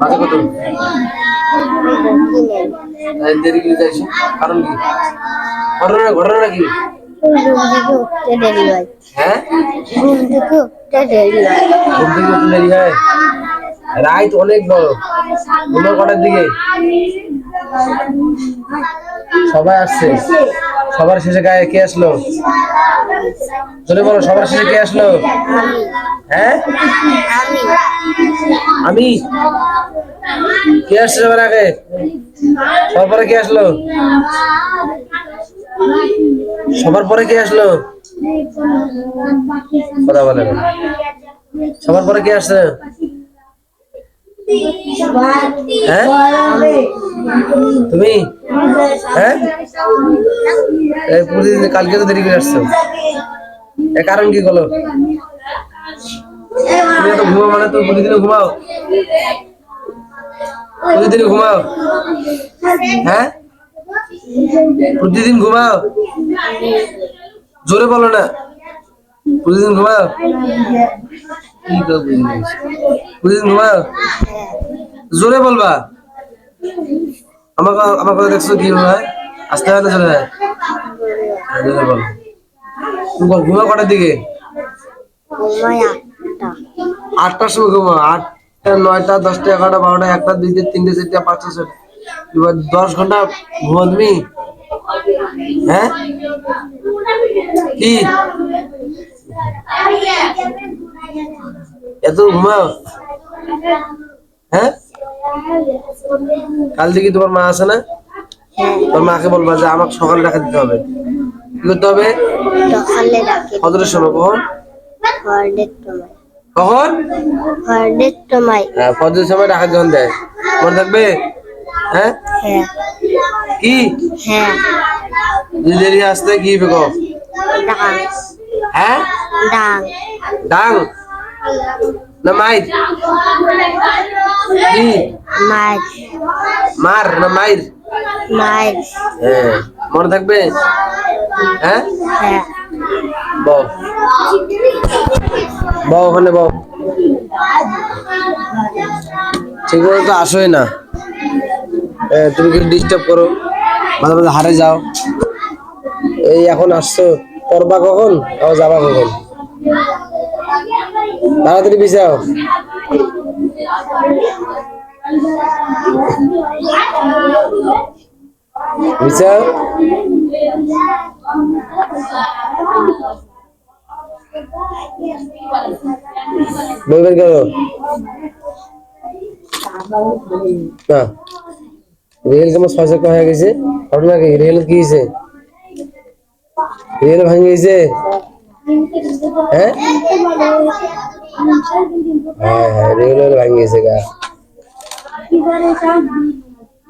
বাজে কত? দেরি করে যাইছো কারণ কি? ঘটনা কি? হ্যাঁ, ঘুম থেকে উঠতে দেরি হয়। রাত অনেক বড়। ঘুমার কটার দিকে? সবাই আসছে। সবার শেষে গায়ে কে আসলো? চলে বলো, সবার শেষে কে আসলো? হ্যাঁ, আমি। কে আসছে সবার আগে? সবার পরে কে আসলো? সবার পরে কে আসলো? কথা বলে না। সবার পরে কে আসছে? হ্যাঁ, তুমি। হ্যাঁ, প্রতিদিন কালকে তো দেরি করে আসছো, এর কারণ কি বলো? তুমি তো ঘুমাও, মানে তুমি প্রতিদিনও ঘুমাও? প্রতিদিন ঘুমাও? হ্যাঁ, প্রতিদিন ঘুমাও? জোরে বলো না। প্রতিদিন ঘুমাও? প্রতিদিন ঘুমাও? জোরে বলবা। আমার কথা দেখছো কি হয়? আস্তে আস্তে চলে যায়। জোরে বলো। তুমি ঘুমাও কটার দিকে? 8টার সময় ঘুমাও? 8টা, 9টা, 10টা, 11টা, 12টা, 1টা, 2টা, 3টে, 4টা, 5টা, 6টা, এবার 10 ঘন্টা ঘুমাও তুমি? হ্যাঁ, কি এত ঘুমাও? হ্যাঁ, কাল থেকে তোমার মা আছে না? তোর মাকে বলবা যে আমাকে সকালে রাখা দিতে হবে। কি করতে হবে? ফজরের সময়। কখন? কখন? হ্যাঁ, ফজরের সময় রাখা যখন দেয় মনে থাকবে? হ্যাঁ, কি দেরি আসতে কি বেগো? হ্যাঁ, ডাং না মাইর? কি মার না মাইর? হ্যাঁ, মনে থাকবে? হ্যাঁ, বউ বউ ওখানে বউ। ঠিক মতো তো আসোই না। তুমি কিছু ডিস্টার্ব করো, মাঝে মাঝে হারে যাও। এই এখন আসছো, করবা কখন? আবার যাবা কখন? তাড়াতাড়ি বিছাও। বিছাও। বলবেন কেন? না, রেল কেমন 6 হয়ে গেছে? ঘটনা কি? রেল কি হয়েছে? রেল ভাঙে গেছে? হ্যাঁ, হ্যাঁ, রেল ভাঙে গেছে গা।